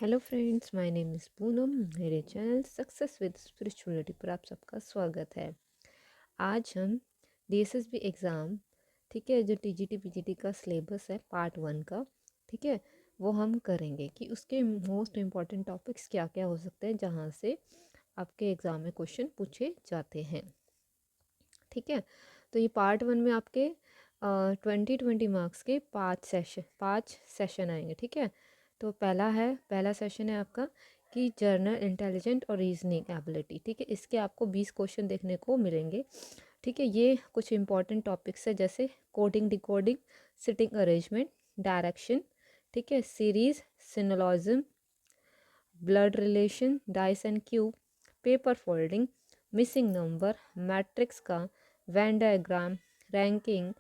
Hello friends, my name is Poonam. मेरे channel success with spirituality पर आप सबका स्वागत है। आज हम डीएसएसबी एग्ज़ाम, ठीक है, जो टीजीटी पीजीटी का सिलेबस है पार्ट 1 का, ठीक है, वो हम करेंगे कि उसके मोस्ट इम्पॉर्टेंट टॉपिक्स क्या क्या हो सकते हैं जहाँ से आपके एग्ज़ाम में क्वेश्चन पूछे जाते हैं। ठीक है, तो ये पार्ट 1 में आपके 20 मार्क्स के पाँच सेशन आएंगे। ठीक है, तो पहला सेशन है आपका कि जर्नल इंटेलिजेंट और रीजनिंग एबिलिटी। ठीक है, इसके आपको 20 क्वेश्चन देखने को मिलेंगे। ठीक है, ये कुछ इंपॉर्टेंट टॉपिक्स है जैसे coding decoding, sitting arrangement, direction, ठीक है, series, syllogism, blood relation, dice and cube, paper folding, missing number, matrix का, Venn diagram, ranking,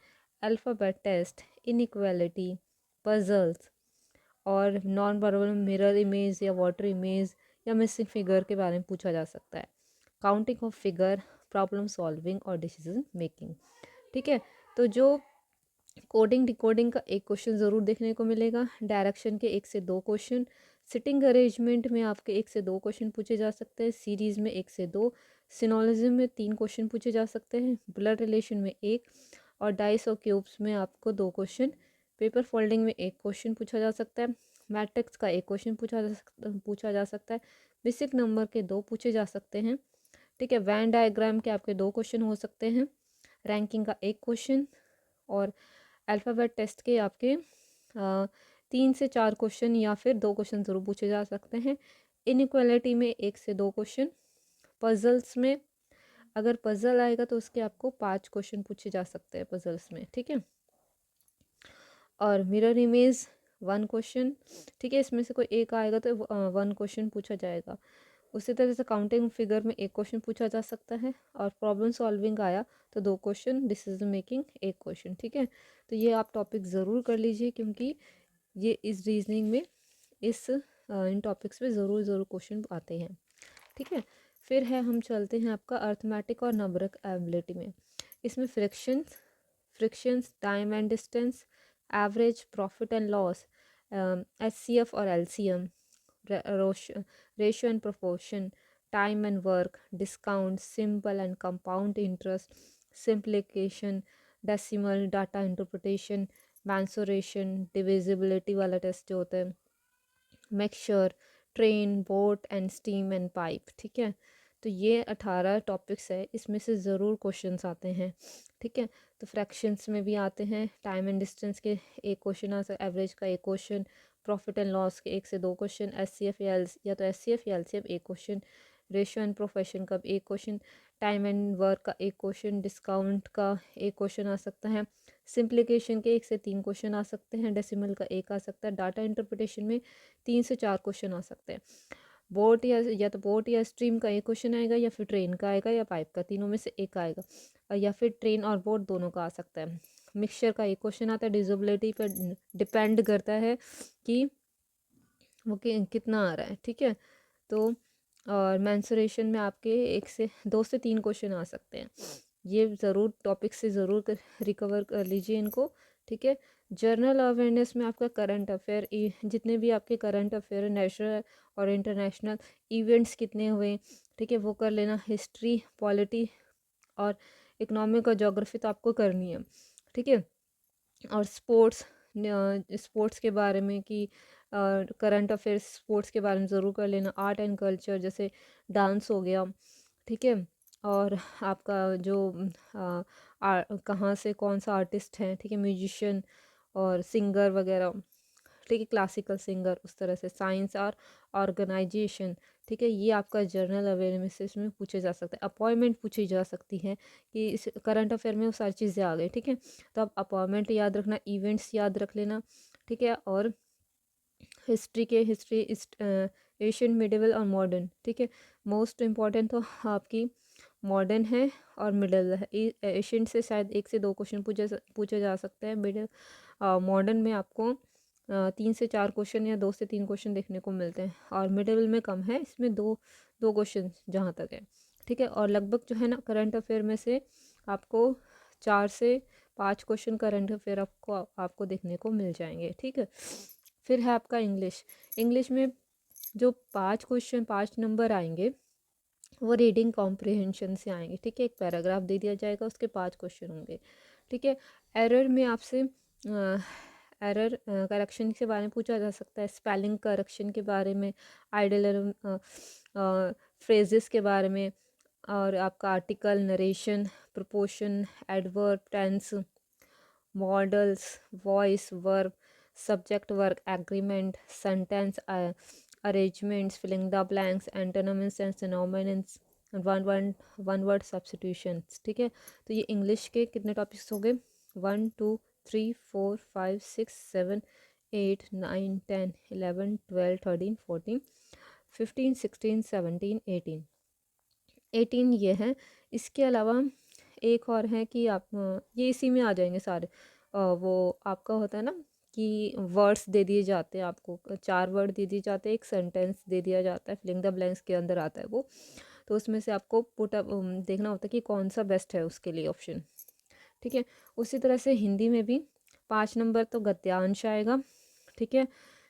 alphabet test, inequality, puzzles और नॉन वर्बल मिरर इमेज या वाटर इमेज या missing figure के बारे में पूछा जा सकता है। Counting of figure, problem solving और डिसीजन मेकिंग। ठीक है, तो जो कोडिंग डिकोडिंग का एक क्वेश्चन ज़रूर देखने को मिलेगा, डायरेक्शन के 1 से 2 क्वेश्चन, सिटिंग अरेंजमेंट में आपके 1 से 2 क्वेश्चन पूछे जा सकते हैं, सीरीज़ में 1 से 2, सिनोलॉजिज्म में 3 क्वेश्चन पूछे जा सकते हैं, ब्लड रिलेशन में 1 और डाइस और क्यूब्स में आपको 2 क्वेश्चन, पेपर फोल्डिंग में 1 क्वेश्चन पूछा जा सकता है, मैट्रिक्स का 1 क्वेश्चन पूछा जा सकता है, बेसिक नंबर के 2 पूछे जा सकते हैं। ठीक है, वैन डायग्राम के आपके 2 क्वेश्चन हो सकते हैं, रैंकिंग का 1 क्वेश्चन और अल्फ़ाबेट टेस्ट के आपके 3 से 4 क्वेश्चन या फिर 2 क्वेश्चन ज़रूर पूछे जा सकते हैं। इनइक्वालिटी में 1 से 2 क्वेश्चन, पजल्स में अगर पजल आएगा तो उसके आपको 5 क्वेश्चन पूछे जा सकते हैं पजल्स में। ठीक है, और मिरर इमेज 1 क्वेश्चन। ठीक है, इसमें से कोई एक आएगा तो 1 क्वेश्चन पूछा जाएगा। उसी तरह से काउंटिंग फिगर में 1 क्वेश्चन पूछा जा सकता है और प्रॉब्लम सॉल्विंग आया तो 2 क्वेश्चन, डिसीजन मेकिंग 1 क्वेश्चन। ठीक है, तो ये आप टॉपिक ज़रूर कर लीजिए क्योंकि ये इस रीजनिंग में इन टॉपिक्स पे ज़रूर ज़रूर क्वेश्चन आते हैं। ठीक है, फिर है हम चलते हैं आपका अर्थमेटिक और नंबरिक एबिलिटी में। इसमें fractions, time and distance, average, profit and loss, HCF और LCM, ratio and proportion, time and work, discount, simple and compound interest, simplification, decimal, data interpretation, mensuration, divisibility वाला टेस्ट जो होता है, mixture, train, boat and stream and pipe. ठीक है, तो ये 18 topics है, इसमें से ज़रूर क्वेश्चंस आते हैं। ठीक है, तो फ्रैक्शंस में भी आते हैं, टाइम एंड डिस्टेंस के 1 क्वेश्चन आ सकता है, एवरेज का 1 क्वेश्चन, प्रॉफिट एंड लॉस के 1 से 2 क्वेश्चन, एचसीएफ या तो एचसीएफ या LCM 1 question, ratio and profession का 1 क्वेश्चन, टाइम एंड वर्क का 1 क्वेश्चन, डिस्काउंट का 1 क्वेश्चन आ सकता है, सिंप्लीकेशन के 1 से 3 क्वेश्चन आ सकते हैं, डेसिमल का 1 आ सकता है, डाटा इंटरप्रिटेशन में 3 से 4 क्वेश्चन आ सकते हैं। बोट या तो बोट या स्ट्रीम का 1 क्वेश्चन आएगा या फिर ट्रेन का आएगा या पाइप का, तीनों में से एक आएगा, और या फिर ट्रेन और बोट दोनों का आ सकता है। मिक्सचर का 1 क्वेश्चन आता है, डिसेबिलिटी पर डिपेंड करता है कि वो कितना आ रहा है। ठीक है, तो और मैंसुरेशन में आपके 2 से 3 क्वेश्चन आ सकते हैं। ये ज़रूर टॉपिक से ज़रूर रिकवर कर लीजिए इनको। ठीक है, जर्नल अवेयरनेस में आपका करंट अफेयर, जितने भी आपके करंट अफेयर नेशनल और इंटरनेशनल इवेंट्स कितने हुए, ठीक है, वो कर लेना। हिस्ट्री, पॉलिटी और इकोनॉमिक और जोग्राफी तो आपको करनी है। ठीक है, और स्पोर्ट्स के बारे में कि करंट अफेयर्स स्पोर्ट्स के बारे में ज़रूर कर लेना। आर्ट एंड कल्चर जैसे डांस हो गया। ठीक है, और आपका जो कहाँ से कौन सा आर्टिस्ट है, ठीक है, म्यूजिशियन और सिंगर वगैरह, ठीक है, क्लासिकल सिंगर, उस तरह से साइंस और ऑर्गेनाइजेशन। ठीक है, ये आपका जर्नल अवेयरनेस इसमें पूछे जा सकते हैं। अपॉइंटमेंट पूछी जा सकती है कि इस करंट अफेयर में वो सारी चीज़ें आ गई। ठीक है, तो आप अपॉइंटमेंट याद रखना, इवेंट्स याद रख लेना। ठीक है, और हिस्ट्री एशियन, मिडिवल और मॉडर्न। ठीक है, मोस्ट इम्पॉर्टेंट तो आपकी मॉडर्न है और मिडल है। एशियन से शायद 1 से 2 क्वेश्चन पूछे जा सकते हैं। मिडल मॉडर्न में आपको 3 से 4 क्वेश्चन या 2 से 3 क्वेश्चन देखने को मिलते हैं, और मिडिल में कम है, इसमें दो क्वेश्चन जहाँ तक है। ठीक है, और लगभग जो है ना करंट अफेयर में से आपको 4 से 5 क्वेश्चन करंट अफेयर आपको देखने को मिल जाएंगे। ठीक है, फिर है आपका इंग्लिश। इंग्लिश में जो 5 नंबर आएंगे वो रीडिंग कॉम्प्रिहेंशन से आएंगे, ठीक है। एक पैराग्राफ दे दिया जाएगा, उसके 5 क्वेश्चन होंगे, ठीक है। एरर में आपसे एरर करेक्शन के बारे में पूछा जा सकता है, स्पेलिंग करेक्शन के बारे में, आइडल फ्रेजेस के बारे में, और आपका article, narration, preposition, adverb, tense, modals, voice, verb, subject, verb, agreement, sentence, arrangements, filling the blanks, antonyms and synonyms, one word substitutions, ठीक है। तो ये इंग्लिश के कितने टॉपिक्स हो गए? 1 2 3 4 5 6 7 8 9 10 11 12 13 14 15 16 17 18 ये है। इसके अलावा एक और है कि आप ये इसी में आ जाएंगे सारे। वो आपका होता है ना कि वर्ड्स दे दिए जाते हैं आपको, 4 वर्ड दे दिए जाते हैं, एक सेंटेंस दे दिया जाता है, फिलिंग द ब्लैंक्स के अंदर आता है वो। तो उसमें से आपको पुट अप देखना होता है कि कौन सा बेस्ट है उसके लिए ऑप्शन, ठीक है। उसी तरह से हिंदी में भी 5 नंबर तो गद्यांश आएगा, ठीक है।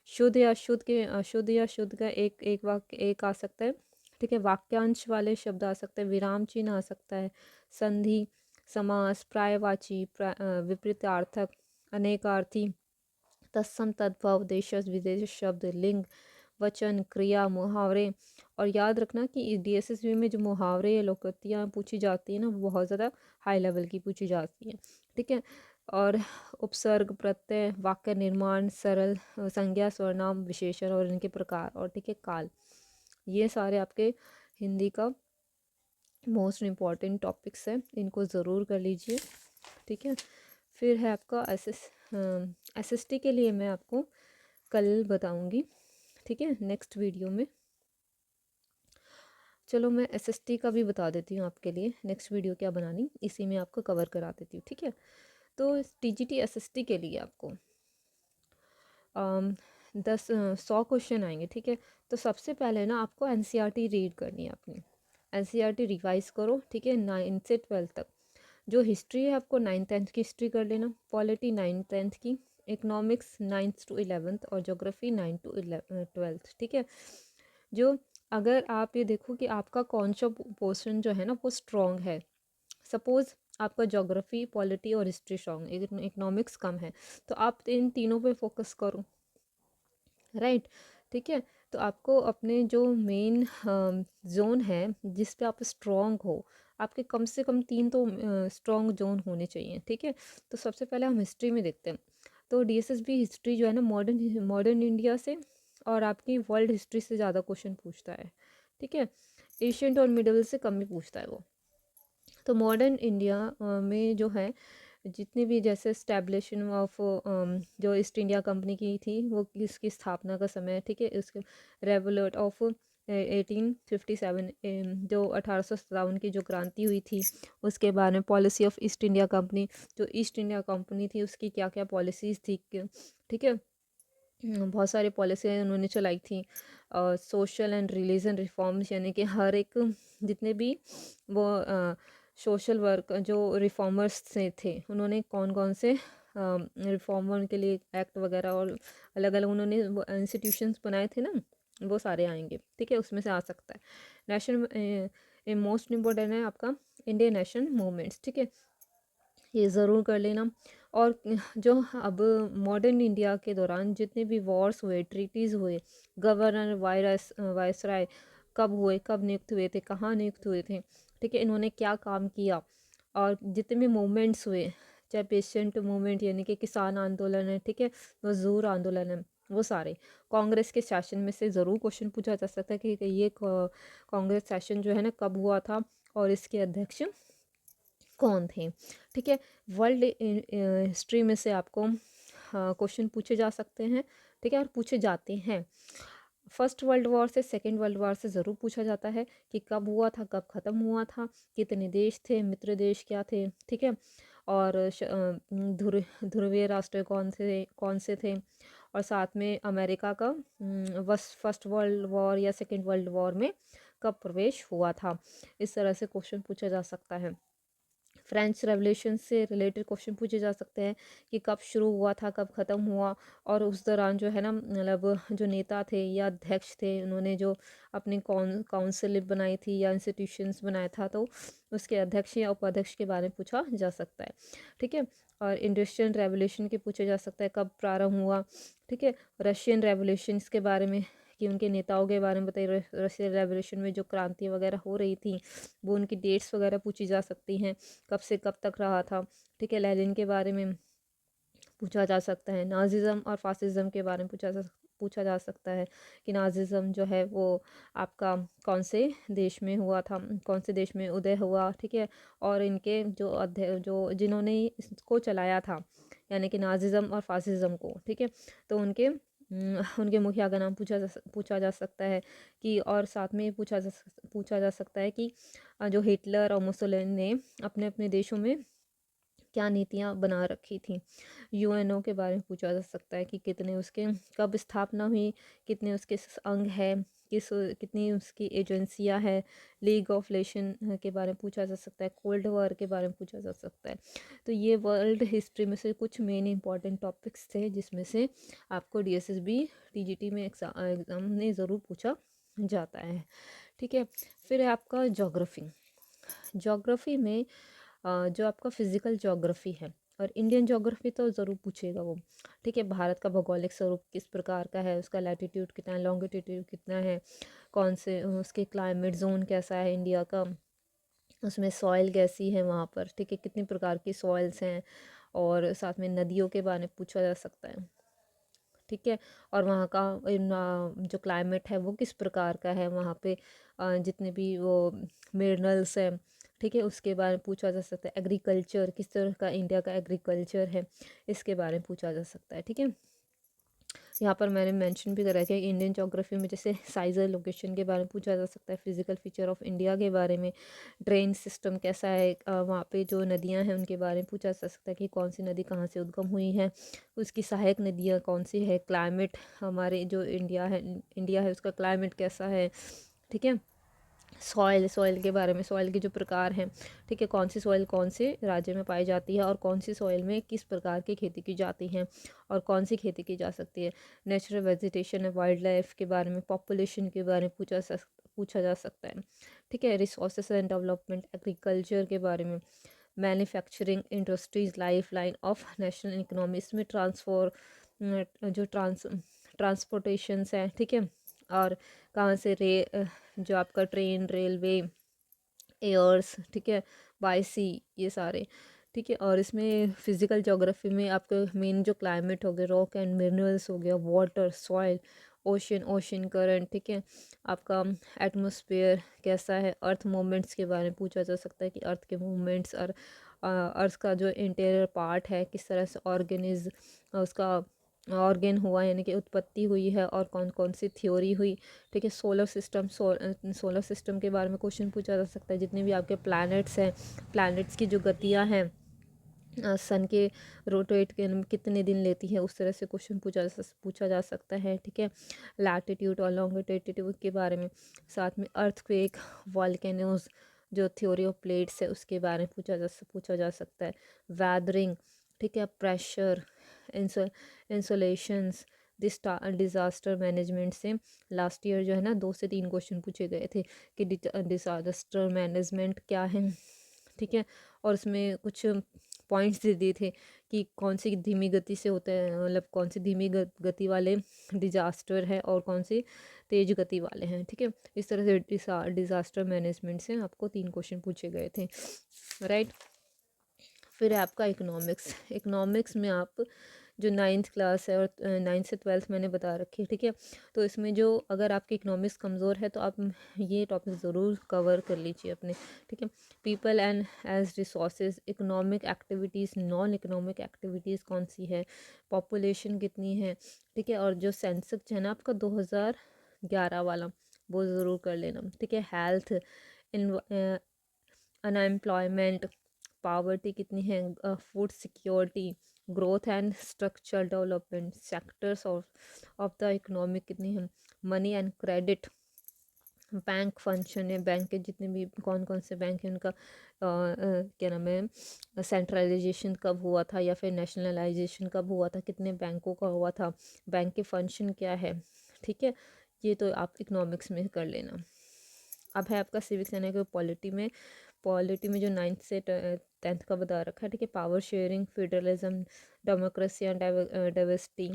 शुद्ध या अशुद्ध के अशुद्ध या शुद्ध का एक एक वाक्य एक आ सकता है, ठीक है। वाक्यांश वाले शब्द आ सकते हैं, विराम चिन्ह आ सकता है, संधि, समास, पर्यायवाची, विपरीतार्थक, अनेकार्थी, तत्सम, तद्भव, देशज विदेश शब्द, लिंग, वचन, क्रिया, मुहावरे। और याद रखना कि डीएसएसबी में जो मुहावरे या लोकोक्तियाँ पूछी जाती है ना, वो बहुत ज़्यादा हाई लेवल की पूछी जाती है, ठीक है। और उपसर्ग, प्रत्यय, वाक्य निर्माण, सरल, संज्ञा, सर्वनाम, विशेषण और इनके प्रकार, और ठीक है काल। ये सारे आपके हिंदी का मोस्ट इम्पॉर्टेंट टॉपिक्स हैं, इनको ज़रूर कर लीजिए, ठीक है। फिर है आपका एसएसटी के लिए मैं आपको कल बताऊंगी, ठीक है, नेक्स्ट वीडियो में। चलो मैं एसएसटी का भी बता देती हूँ आपके लिए, नेक्स्ट वीडियो क्या बनानी इसी में आपको कवर करा देती हूँ, ठीक है। तो टीजीटी एसएसटी के लिए आपको 100 क्वेश्चन आएंगे, ठीक है। तो सबसे पहले ना आपको एनसीईआरटी रीड करनी है अपनी, एनसीईआरटी रिवाइज करो, ठीक है, 9 से 12 तक। जो हिस्ट्री है आपको 9th-10th की हिस्ट्री कर लेना, पॉलिटी 9th-10th की, इकोनॉमिक्स 9th to 11th और ज्योग्राफी 9th to 12th, ठीक है। जो अगर आप ये देखो कि आपका कौन सा पोर्शन जो है ना वो स्ट्रॉन्ग है, सपोज़ आपका ज्योग्राफी, पॉलिटी और हिस्ट्री स्ट्रॉन्ग, इकोनॉमिक्स कम है, तो आप इन तीनों पे फोकस करो, राइट, ठीक है। तो आपको अपने जो मेन जोन है जिस पे आप स्ट्रॉन्ग हो, आपके कम से कम 3 तो स्ट्रॉन्ग जोन होने चाहिए, ठीक है। तो सबसे पहले हम हिस्ट्री में देखते हैं। तो डीएसएसबी हिस्ट्री जो है ना मॉडर्न मॉडर्न इंडिया से और आपकी वर्ल्ड हिस्ट्री से ज़्यादा क्वेश्चन पूछता है, ठीक है। एशियंट और मिडल से कम ही पूछता है वो। तो मॉडर्न इंडिया में जो है जितनी भी जैसे स्टैब्लिशन ऑफ जो ईस्ट इंडिया कंपनी की थी वो इसकी स्थापना का समय, ठीक है। इसके रेवोल्यूट ऑफ 1857 जो 1857 की जो क्रांति हुई थी, उसके बारे में policy of east India company, जो ईस्ट इंडिया कंपनी थी उसकी क्या क्या पॉलिसीज़ थी, ठीक है। बहुत सारी पॉलिसियाँ उन्होंने चलाई थी। सोशल एंड रिलीजन रिफॉर्म्स, यानी कि हर एक जितने भी वो सोशल वर्क जो रिफॉर्मर्स से थे, उन्होंने कौन कौन से रिफॉर्मर के लिए एक्ट वगैरह और अलग अलग उन्होंने इंस्टीट्यूशंस बनाए थे ना, वो सारे आएंगे, ठीक है, उसमें से आ सकता है। नेशनल मोस्ट इम्पोर्टेंट है आपका इंडियन नेशनल मूवमेंट्स, ठीक है, ये ज़रूर कर लेना। और जो अब मॉडर्न इंडिया के दौरान जितने भी वॉर्स हुए, ट्रीटीज़ हुए, गवर्नर, वायसराय कब हुए, कब नियुक्त हुए थे, कहाँ नियुक्त हुए थे, ठीक है, इन्होंने क्या काम किया, और जितने भी मूवमेंट्स हुए, चाहे पेशेंट मूवमेंट यानी कि किसान आंदोलन है, ठीक है, मजदूर आंदोलन है, वो सारे कांग्रेस के शासन में से ज़रूर क्वेश्चन पूछा जा सकता है कि ये कांग्रेस शासन जो है ना कब हुआ था और इसके अध्यक्ष कौन थे, ठीक है। वर्ल्ड हिस्ट्री में से आपको क्वेश्चन पूछे जा सकते हैं, ठीक है, और पूछे जाते हैं। फर्स्ट वर्ल्ड वॉर से सेकेंड वर्ल्ड वॉर से ज़रूर पूछा जाता है कि कब हुआ था, कब ख़त्म हुआ था, कितने देश थे, मित्र देश क्या थे, ठीक है। और ध्रुवीय राष्ट्र कौन से थे, और साथ में अमेरिका का फर्स्ट वर्ल्ड वॉर या सेकेंड वर्ल्ड वॉर में कब प्रवेश हुआ था। इस तरह से क्वेश्चन पूछा जा सकता है। फ्रेंच रेवोल्यूशन से रिलेटेड क्वेश्चन पूछे जा सकते हैं कि कब शुरू हुआ था, कब ख़त्म हुआ, और उस दौरान जो है ना मतलब जो नेता थे या अध्यक्ष थे उन्होंने जो अपनी काउंसिल बनाई थी या इंस्टीट्यूशंस बनाया था, तो उसके अध्यक्ष या उपाध्यक्ष के बारे में पूछा जा सकता है। ठीक है, और इंडस्ट्रियल रेवोल्यूशन के पूछा जा सकता है कब प्रारंभ हुआ। ठीक है, रशियन रेवोल्यूशन के बारे में कि उनके नेताओं के बारे में बताइए, रशियन रेवोल्यूशन में जो क्रांति वगैरह हो रही थी वो उनकी डेट्स वगैरह पूछी जा सकती हैं, कब से कब तक रहा था। ठीक है, लेनिन के बारे में पूछा जा सकता है, नाजिज़म और फासिज़म के बारे में पूछा जा सकता है कि नाजिज़म जो है वो आपका कौन से देश में हुआ था, कौन से देश में उदय हुआ। ठीक है, और इनके जो जिन्होंने इसको चलाया था यानी कि नाजिज़म और फासिज़म को, ठीक है, तो उनके मुखिया का नाम पूछा जा सकता है कि, और साथ में पूछा जा सकता है कि जो हिटलर और मुसोलिनी ने अपने अपने देशों में क्या नीतियाँ बना रखी थी। यूएनओ के बारे में पूछा जा सकता है कि कितने उसके कब स्थापना हुई, कितने उसके अंग है, कितनी उसकी एजेंसियां है। लीग ऑफ नेशन के बारे में पूछा जा सकता है, कोल्ड वॉर के बारे में पूछा जा सकता है। तो ये वर्ल्ड हिस्ट्री में से कुछ मेन इंपॉर्टेंट टॉपिक्स थे जिसमें से आपको डीएसएसबी टीजीटी में एग्ज़ाम में ज़रूर पूछा जाता है। ठीक है, फिर है आपका ज्योग्राफी। ज्योग्राफी में जो आपका फिजिकल ज्योग्राफी है, और इंडियन ज्योग्राफी तो ज़रूर पूछेगा वो। ठीक है, भारत का भौगोलिक स्वरूप किस प्रकार का है, उसका लैटिट्यूड कितना है, लॉन्गिट्यूड कितना है, कौन से उसके क्लाइमेट जोन कैसा है इंडिया का, उसमें सॉइल कैसी है वहाँ पर। ठीक है, कितनी प्रकार की सॉइल्स हैं, और साथ में नदियों के बारे में पूछा जा सकता है। ठीक है, और वहाँ का जो क्लाइमेट है वो किस प्रकार का है, वहाँ पे जितने भी वो मिनरल्स हैं, ठीक है, उसके बारे में पूछा जा सकता है। एग्रीकल्चर किस तरह का इंडिया का एग्रीकल्चर है, इसके बारे में पूछा जा सकता है। ठीक है, यहाँ पर मैंने मेंशन भी करा है कि इंडियन ज्योग्राफी में जैसे साइज़ और लोकेशन के बारे में पूछा जा सकता है, फिजिकल फीचर ऑफ इंडिया के बारे में, ड्रेन सिस्टम कैसा है, वहाँ पे जो नदियाँ हैं उनके बारे में पूछा जा सकता है कि कौन सी नदी कहाँ से उद्गम हुई है, उसकी सहायक नदियाँ कौन सी है, क्लाइमेट हमारे जो इंडिया है उसका क्लाइमेट कैसा है। ठीक है, सॉइल के बारे में, सॉइल के जो प्रकार हैं। ठीक है, कौन सी सॉइल कौन से राज्य में पाई जाती है, और कौन सी सॉइल में किस प्रकार की खेती की जाती है, और कौन सी खेती की जा सकती है। नेचुरल वेजिटेशन, वाइल्ड लाइफ के बारे में, पॉपुलेशन के बारे में पूछा जा सकता है। ठीक है, रिसोर्सेस एंड डेवलपमेंट, एग्रीकल्चर के बारे में, manufacturing industries life line of national economy, इसमें ट्रांसपोर्टेशंस हैं। ठीक है, और कहाँ से जो आपका ट्रेन, रेलवे, एयर्स, ठीक है, बाय सी, ये सारे। ठीक है, और इसमें फिजिकल ज्योग्राफी में आपका मेन जो क्लाइमेट हो गया, रॉक एंड मिनरल्स हो गया, वाटर, सॉइल, ओशन करंट। ठीक है, आपका एटमॉस्फेयर कैसा है, अर्थ मूवमेंट्स के बारे में पूछा जा सकता है कि अर्थ के मूवमेंट्स, और अर्थ का जो इंटीरियर पार्ट है किस तरह से उसका ऑर्गेन हुआ, यानी कि उत्पत्ति हुई है, और कौन कौन सी थ्योरी हुई। ठीक है, सोलर सिस्टम के बारे में क्वेश्चन पूछा जा सकता है, जितने भी आपके प्लैनेट्स हैं, प्लैनेट्स की जो गतियां हैं सन के रोटेट के कितने दिन लेती है, उस तरह से क्वेश्चन पूछा जा सकता है। ठीक है, लैटिट्यूड और लॉन्गिट्यूड के बारे में, साथ में अर्थक्वेक, वॉल्केनोज, जो थ्योरी ऑफ प्लेट्स है उसके बारे में पूछा जा सकता है। वेदरिंग, ठीक है, प्रेशर, इंसोलेशंस, डिज़ास्टर मैनेजमेंट से लास्ट ईयर जो है ना 2 से 3 क्वेश्चन पूछे गए थे कि डिज़ास्टर मैनेजमेंट क्या है। ठीक है, और उसमें कुछ पॉइंट्स दे दिए थे कि कौन सी धीमी गति से होता है, मतलब कौन सी धीमी गति वाले डिजास्टर है और कौन सी तेज गति वाले हैं। ठीक है, इस तरह से डिजास्टर मैनेजमेंट से आपको 3 क्वेश्चन पूछे गए थे, राइट। फिर है आपका इकोनॉमिक्स। इकोनॉमिक्स में आप जो 9th क्लास है और 9th से 12th मैंने बता रखी है। ठीक है, तो इसमें जो अगर आपकी इकोनॉमिक्स कमज़ोर है तो आप ये टॉपिक ज़रूर कवर कर लीजिए अपने। ठीक है, people and as resources, economic activities, non economic activities कौन सी है, पॉपुलेशन कितनी है। ठीक है, और जो सेंसस है ना आपका 2011 वाला, वो ज़रूर कर लेना। ठीक है, हेल्थ, अनएम्प्लॉयमेंट, पावर्टी कितनी है, food security, growth and structural development, sectors of the economic कितनी है, money and credit, bank function है, बैंक के जितने भी कौन कौन से बैंक हैं उनका क्या नाम है, सेंट्रलाइजेशन कब हुआ था या फिर नेशनलाइजेशन कब हुआ था, कितने बैंकों का हुआ था, बैंक के फंक्शन क्या है। ठीक है, ये तो आप इकोनॉमिक्स में कर लेना। अब है आपका सिविक्स यानी कि पॉलिटी में जो 9th से 10th का बता रखा है। ठीक है, power sharing, federalism, democracy and diversity,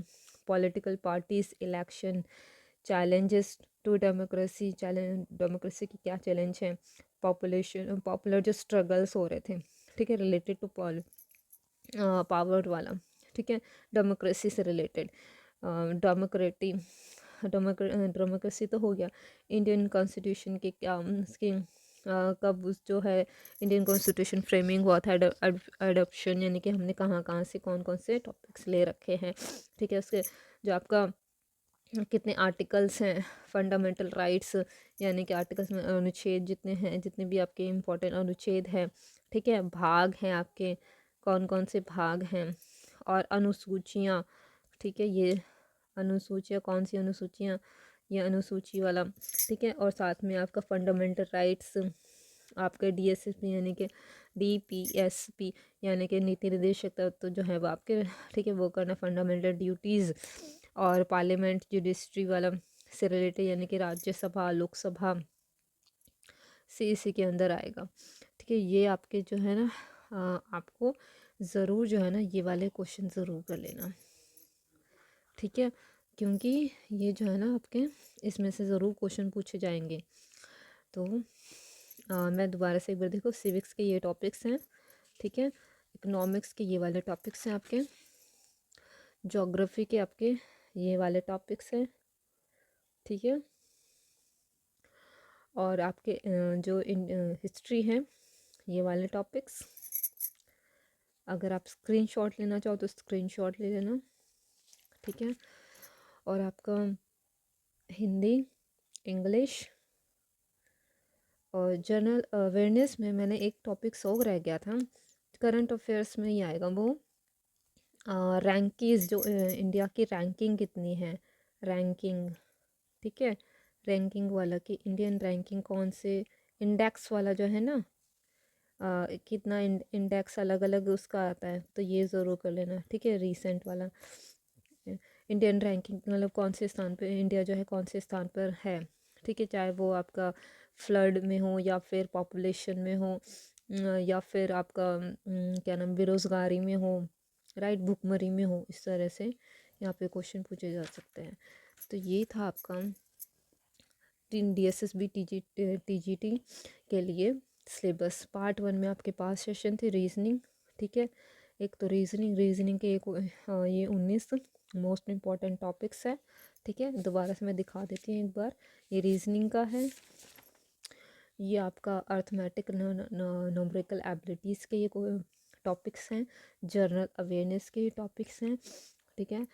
political parties, election, challenges to democracy, democracy की क्या चैलेंज है, पॉपुलर जो स्ट्रगल्स हो रहे थे, ठीक है, रिलेटेड टू पावर वाला। ठीक है, डेमोक्रेसी से रिलेटेड, डेमोक्रेटी डेमोक्रेसी तो हो गया। इंडियन कॉन्स्टिट्यूशन के क्या उसकी कब जो है इंडियन कॉन्स्टिट्यूशन फ्रेमिंग हुआ था, एडॉप्शन यानी कि हमने कहाँ कहाँ से कौन कौन से टॉपिक्स ले रखे हैं। ठीक है, उसके जो आपका कितने आर्टिकल्स हैं, फंडामेंटल राइट्स यानी कि आर्टिकल्स में अनुच्छेद जितने हैं, जितने भी आपके इम्पोर्टेंट अनुच्छेद हैं। ठीक है, भाग हैं आपके, कौन कौन से भाग हैं, और अनुसूचियाँ। ठीक है, ये अनुसूचियाँ कौन सी अनुसूचियाँ, ये अनुसूची वाला। ठीक है, और साथ में आपका फंडामेंटल राइट्स, आपके डीएसपी यानी कि डीपीएसपी यानी कि नीति निर्देशक तत्व तो जो है वो आपके, ठीक है, वो करना, फंडामेंटल ड्यूटीज़, और पार्लियामेंट जुडिशरी वाला से रिलेटेड यानी कि राज्यसभा लोकसभा से इसी के अंदर आएगा। ठीक है, ये आपके जो है ना आपको ज़रूर जो है ना ये वाले क्वेश्चन ज़रूर कर लेना। ठीक है, क्योंकि ये जो है ना आपके इसमें से ज़रूर क्वेश्चन पूछे जाएंगे। तो मैं दोबारा से एक बार देखो, सिविक्स के ये टॉपिक्स हैं। ठीक है, इकोनॉमिक्स के ये वाले टॉपिक्स हैं आपके, ज्योग्राफी के आपके ये वाले टॉपिक्स हैं। ठीक है, और आपके जो हिस्ट्री है ये वाले टॉपिक्स। अगर आप स्क्रीनशॉट लेना चाहो तो स्क्रीनशॉट ले लेना। ठीक है, और आपका हिंदी, इंग्लिश और जनरल अवेयरनेस में मैंने एक टॉपिक सो रह गया था, करंट अफेयर्स में ही आएगा वो, रैंकीज जो इंडिया की रैंकिंग कितनी है, रैंकिंग। ठीक है, रैंकिंग वाला कि इंडियन रैंकिंग कौन से इंडेक्स वाला जो है ना, कितना इंडेक्स अलग अलग उसका आता है, तो ये ज़रूर कर लेना। ठीक है, रीसेंट वाला इंडियन रैंकिंग मतलब कौन से स्थान पे इंडिया जो है कौन से स्थान पर है। ठीक है, चाहे वो आपका फ्लड में हो या फिर पॉपुलेशन में हो, या फिर आपका क्या नाम बेरोज़गारी में हो, राइट, भुखमरी में हो, इस तरह से यहाँ पे क्वेश्चन पूछे जा सकते हैं। तो ये था आपका DSSB TGT के लिए सिलेबस। पार्ट 1 में आपके पास सेशन थे रीजनिंग। ठीक है, एक तो रीजनिंग के एक ये 19 मोस्ट इम्पॉर्टेंट टॉपिक्स है। ठीक है, दोबारा से मैं दिखा देती हूँ एक बार। ये रीजनिंग का है, ये आपका अर्थमेटिक न्यूमेरिकल एबिलिटीज़ के ये टॉपिक्स हैं, जनरल अवेयरनेस के टॉपिक्स हैं। ठीक है,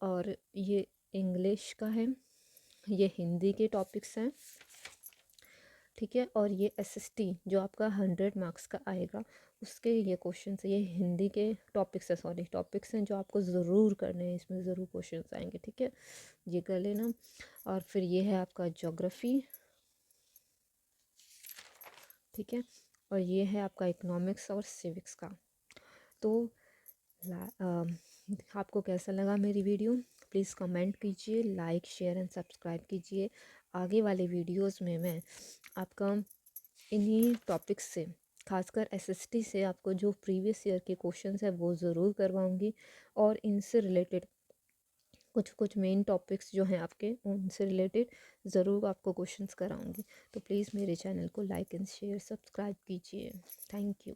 और ये इंग्लिश का है, ये हिंदी के टॉपिक्स हैं। ठीक है, और ये SST जो आपका 100 मार्क्स का आएगा उसके ये क्वेश्चन है, ये हिंदी के टॉपिक्स है, सॉरी टॉपिक्स हैं जो आपको ज़रूर करने हैं, इसमें ज़रूर क्वेश्चन आएंगे। ठीक है, ये कर लेना। और फिर ये है आपका ज्योग्राफी। ठीक है, और ये है आपका इकोनॉमिक्स और सिविक्स का। तो आपको कैसा लगा मेरी वीडियो, प्लीज़ कमेंट कीजिए, लाइक शेयर एंड सब्सक्राइब कीजिए। आगे वाले वीडियोस में मैं आपका इन्हीं टॉपिक्स से, खासकर SST से आपको जो प्रीवियस ईयर के क्वेश्चंस है वो ज़रूर करवाऊंगी, और इनसे रिलेटेड कुछ कुछ मेन टॉपिक्स जो हैं आपके उनसे रिलेटेड ज़रूर आपको क्वेश्चंस कराऊंगी। तो प्लीज़ मेरे चैनल को लाइक एंड शेयर सब्सक्राइब कीजिए। Thank you.